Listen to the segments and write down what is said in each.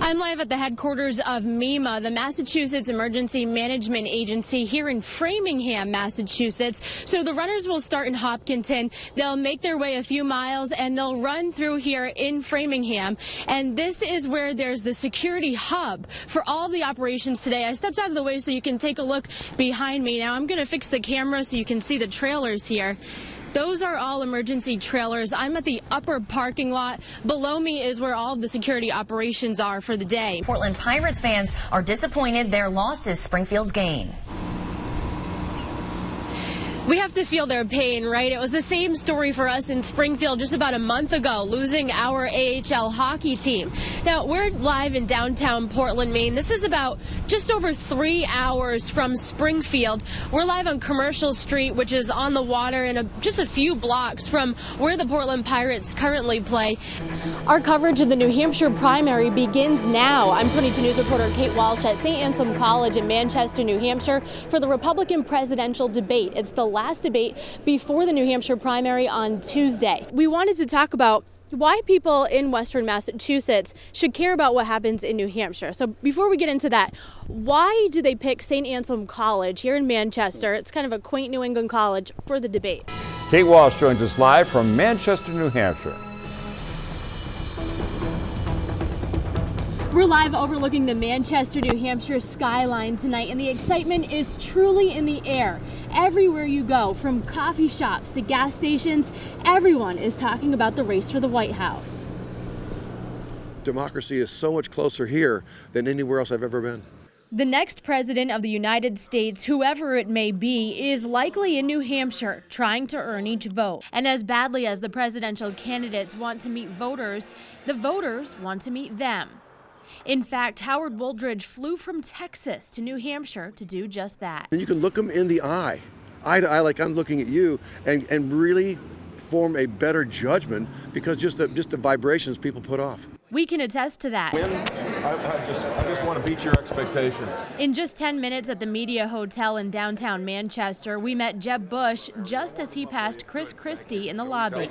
I'm live at the headquarters of MEMA, the Massachusetts Emergency Management Agency here in Framingham, Massachusetts. So the runners will start in Hopkinton. They'll make their way a few miles and they'll run through here in Framingham. And this is where there's the security hub for all the operations today. I stepped out of the way so you can take a look behind me. Now I'm going to fix the camera so you can see the trailers here. Those are all emergency trailers. I'm at the upper parking lot. Below me is where all of the security operations are for the day. Portland Pirates fans are disappointed their loss is Springfield's gain. We have to feel their pain, right? It was the same story for us in Springfield just about a month ago, losing our AHL hockey team. Now, we're live in downtown Portland, Maine. This is about just over 3 hours from Springfield. We're live on Commercial Street, which is on the water and just a few blocks from where the Portland Pirates currently play. Our coverage of the New Hampshire primary begins now. I'm 22 News reporter Kait Walsh at St. Anselm College in Manchester, New Hampshire for the Republican presidential debate. It's the last debate before the New Hampshire primary on Tuesday. We wanted to talk about why people in Western Massachusetts should care about what happens in New Hampshire. So before we get into that, why do they pick St. Anselm College here in Manchester? It's kind of a quaint New England college for the debate. Kait Walsh joins us live from Manchester, New Hampshire. We're live overlooking the Manchester, New Hampshire skyline tonight, and the excitement is truly in the air. Everywhere you go, from coffee shops to gas stations, everyone is talking about the race for the White House. Democracy is so much closer here than anywhere else I've ever been. The next president of the United States, whoever it may be, is likely in New Hampshire trying to earn each vote. And as badly as the presidential candidates want to meet voters, the voters want to meet them. In fact, Howard Wooldridge flew from Texas to New Hampshire to do just that. And you can look them in the eye to eye, like I'm looking at you, and really form a better judgment because just the vibrations people put off. We can attest to that. I just want to beat your expectations. In just 10 minutes at the Media Hotel in downtown Manchester, we met Jeb Bush just as he passed Chris Christie in the lobby.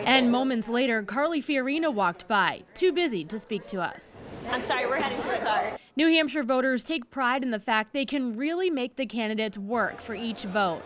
And moments later, Carly Fiorina walked by, too busy to speak to us. I'm sorry, we're heading to the car. New Hampshire voters take pride in the fact they can really make the candidates work for each vote.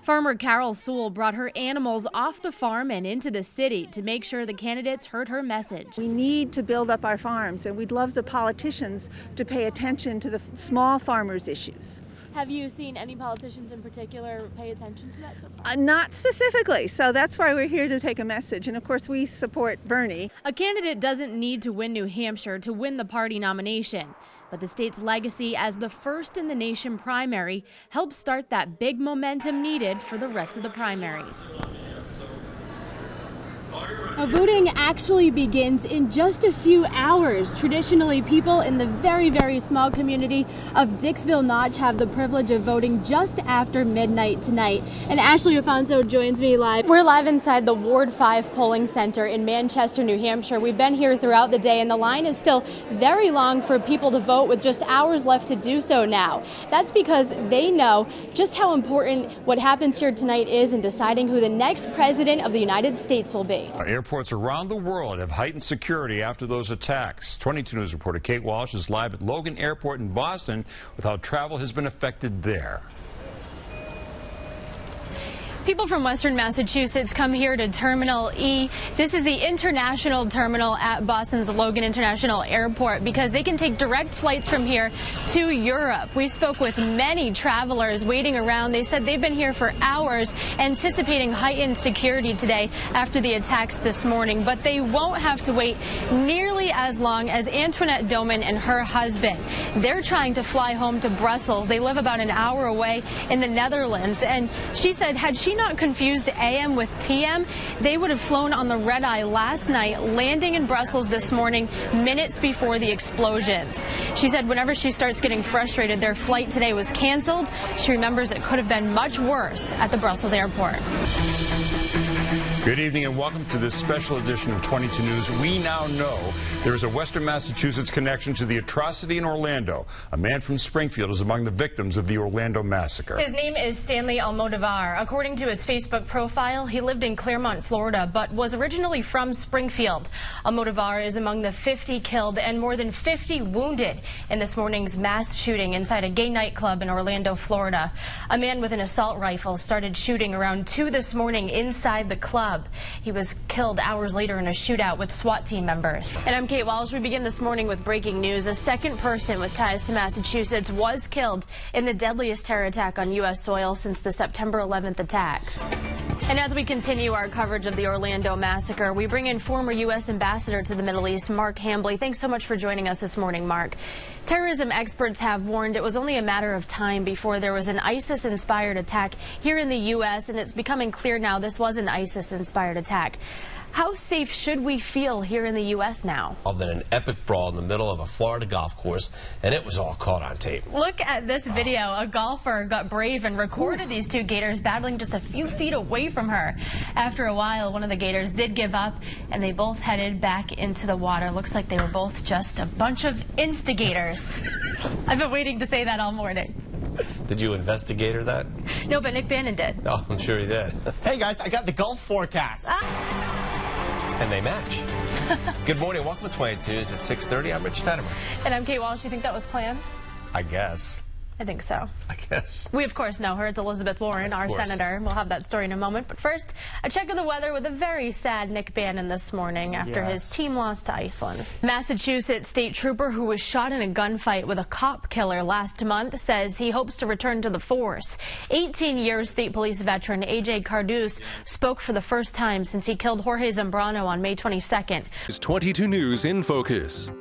Farmer Carol Sewell brought her animals off the farm and into the city to make sure the candidates heard her message. We need to build up our farms, and we'd love the politicians to pay attention to the small farmers' issues. Have you seen any politicians in particular pay attention to that so far? Not specifically, so that's why we're here to take a message. And of course, we support Bernie. A candidate doesn't need to win New Hampshire to win the party nomination. But the state's legacy as the first in the nation primary helps start that big momentum needed for the rest of the primaries. Voting actually begins in just a few hours. Traditionally, people in the very, very small community of Dixville Notch have the privilege of voting just after midnight tonight. And Ashley Afonso joins me live. We're live inside the Ward 5 polling center in Manchester, New Hampshire. We've been here throughout the day, and the line is still very long for people to vote with just hours left to do so now. That's because they know just how important what happens here tonight is in deciding who the next president of the United States will be. Airports around the world have heightened security after those attacks. 22 News reporter Kait Walsh is live at Logan Airport in Boston with how travel has been affected there. People from Western Massachusetts come here to Terminal E. This is the international terminal at Boston's Logan International Airport because they can take direct flights from here to Europe. We spoke with many travelers waiting around. They said they've been here for hours anticipating heightened security today after the attacks this morning, but they won't have to wait nearly as long as Antoinette Doman and her husband. They're trying to fly home to Brussels. They live about an hour away in the Netherlands, and she said had she not confused AM with PM, they would have flown on the red eye last night, landing in Brussels this morning minutes before the explosions. She said whenever she starts getting frustrated, their flight today was canceled. She remembers it could have been much worse at the Brussels airport. Good evening and welcome to this special edition of 22 News. We now know there is a Western Massachusetts connection to the atrocity in Orlando. A man from Springfield is among the victims of the Orlando massacre. His name is Stanley Almodovar. According to his Facebook profile, he lived in Claremont, Florida, but was originally from Springfield. Almodovar is among the 50 killed and more than 50 wounded in this morning's mass shooting inside a gay nightclub in Orlando, Florida. A man with an assault rifle started shooting around 2 this morning inside the club. He was killed hours later in a shootout with SWAT team members. And I'm Kait Walsh. We begin this morning with breaking news. A second person with ties to Massachusetts was killed in the deadliest terror attack on U.S. soil since the September 11th attacks. And as we continue our coverage of the Orlando massacre, we bring in former U.S. Ambassador to the Middle East, Mark Hambley. Thanks so much for joining us this morning, Mark. Terrorism experts have warned it was only a matter of time before there was an ISIS-inspired attack here in the U.S., and it's becoming clear now this was an ISIS-inspired attack. How safe should we feel here in the U.S. now? Than an epic brawl in the middle of a Florida golf course, and it was all caught on tape. Look at this video. A golfer got brave and recorded these two gators battling just a few feet away from her. After a while, one of the gators did give up, and they both headed back into the water. Looks like they were both just a bunch of instigators. I've been waiting to say that all morning. Did you investigate that? No, but Nick Bannon did. Oh, I'm sure he did. Hey guys, I got the Gulf forecast. And they match. Good morning. Welcome to 22's at 6:30. I'm Rich Teddemer. And I'm Kait Walsh. You think that was planned? I guess. I think so. I guess. We, of course, know her. It's Elizabeth Warren, our senator. We'll have that story in a moment. But first, a check of the weather with a very sad Nick Bannon this morning after his team lost to Iceland. Massachusetts state trooper who was shot in a gunfight with a cop killer last month says he hopes to return to the force. 18-year state police veteran A.J. Cardus spoke for the first time since he killed Jorge Zambrano on May 22nd. It's 22 News in Focus.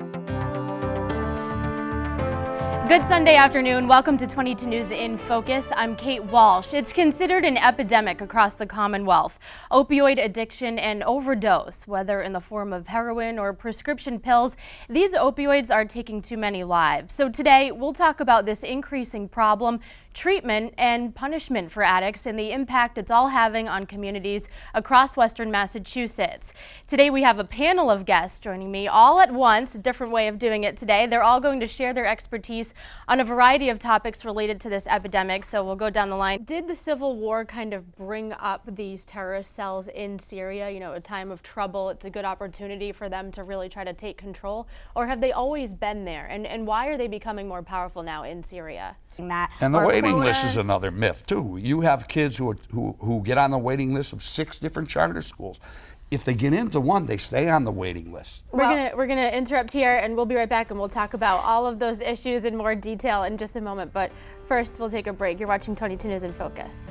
Good Sunday afternoon. Welcome to 22 News in Focus. I'm Kait Walsh. It's considered an epidemic across the Commonwealth. Opioid addiction and overdose, whether in the form of heroin or prescription pills, these opioids are taking too many lives. So today we'll talk about this increasing problem, treatment and punishment for addicts, and the impact it's all having on communities across Western Massachusetts. Today we have a panel of guests joining me all at once, a different way of doing it today. They're all going to share their expertise on a variety of topics related to this epidemic, so we'll go down the line. Did the Civil War kind of bring up these terrorist cells in Syria, you know, a time of trouble? It's a good opportunity for them to really try to take control, or have they always been there? And why are they becoming more powerful now in Syria? And the waiting list is another myth too. You have kids who get on the waiting list of 6 different charter schools. If they get into one, they stay on the waiting list. We're gonna interrupt here, and we'll be right back, and we'll talk about all of those issues in more detail in just a moment. But first, we'll take a break. You're watching 22 News in Focus.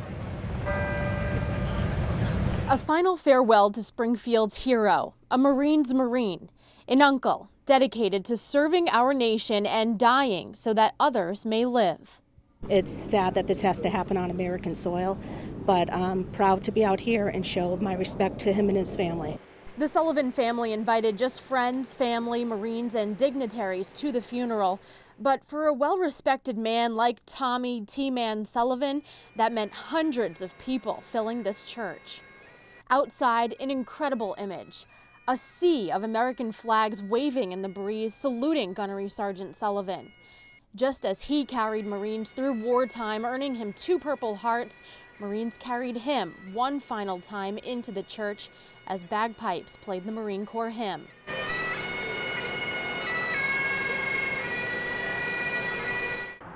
A final farewell to Springfield's hero, a Marine's Marine, an uncle dedicated to serving our nation and dying so that others may live. It's sad that this has to happen on American soil, but I'm proud to be out here and show my respect to him and his family. The Sullivan family invited just friends, family, Marines, and dignitaries to the funeral. But for a well-respected man like Tommy T-Man Sullivan, that meant hundreds of people filling this church. Outside, an incredible image. A sea of American flags waving in the breeze, saluting Gunnery Sergeant Sullivan. Just as he carried Marines through wartime, earning him 2 Purple Hearts, Marines carried him one final time into the church as bagpipes played the Marine Corps hymn.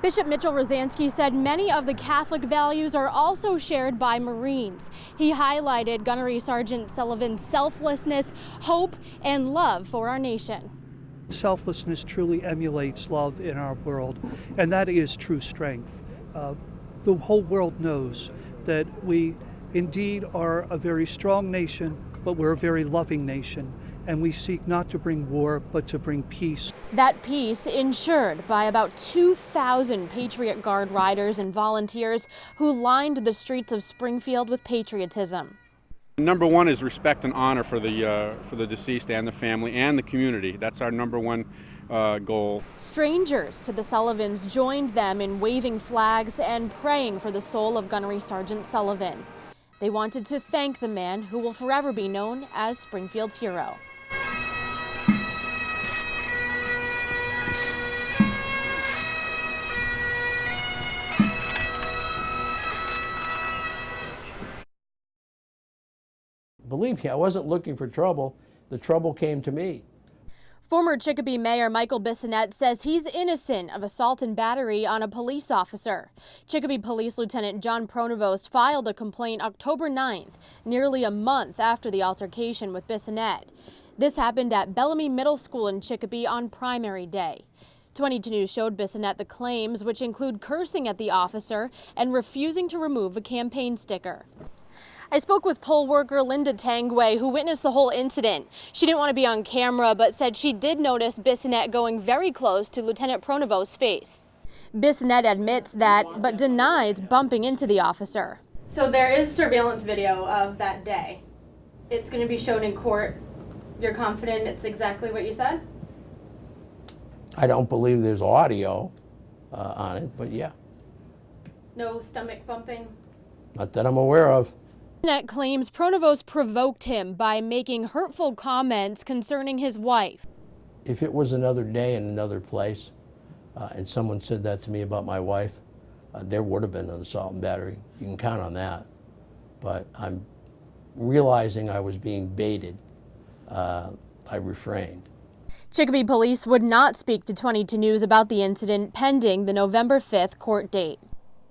Bishop Mitchell Rosansky said many of the Catholic values are also shared by Marines. He highlighted Gunnery Sergeant Sullivan's selflessness, hope, and love for our nation. Selflessness truly emulates love in our world, and that is true strength. The whole world knows that we indeed are a very strong nation, but we're a very loving nation. And we seek not to bring war, but to bring peace. That peace ensured by about 2,000 Patriot Guard riders and volunteers who lined the streets of Springfield with patriotism. Number one is respect and honor for the deceased and the family and the community. That's our number one goal. Strangers to the Sullivans joined them in waving flags and praying for the soul of Gunnery Sergeant Sullivan. They wanted to thank the man who will forever be known as Springfield's hero. Believe me, I wasn't looking for trouble. The trouble came to me. Former Chicopee Mayor Michael Bissonnette says he's innocent of assault and battery on a police officer. Chicopee Police Lieutenant John Pronovost filed a complaint October 9th, nearly a month after the altercation with Bissonnette. This happened at Bellamy Middle School in Chicopee on primary day. 22 News showed Bissonnette the claims, which include cursing at the officer and refusing to remove a campaign sticker. I spoke with poll worker Linda Tangway, who witnessed the whole incident. She didn't want to be on camera, but said she did notice Bissonnette going very close to Lieutenant Pronovost's face. Bissonnette admits that, but denies bumping into the officer. So there is surveillance video of that day. It's going to be shown in court. You're confident it's exactly what you said? I don't believe there's audio on it, but yeah. No stomach bumping? Not that I'm aware of. Bissonnette claims Pronovost provoked him by making hurtful comments concerning his wife. If it was another day in another place, and someone said that to me about my wife, there would have been an assault and battery. You can count on that. But I'm realizing I was being baited. I refrained. Chicopee police would not speak to 22 News about the incident pending the November 5th court date.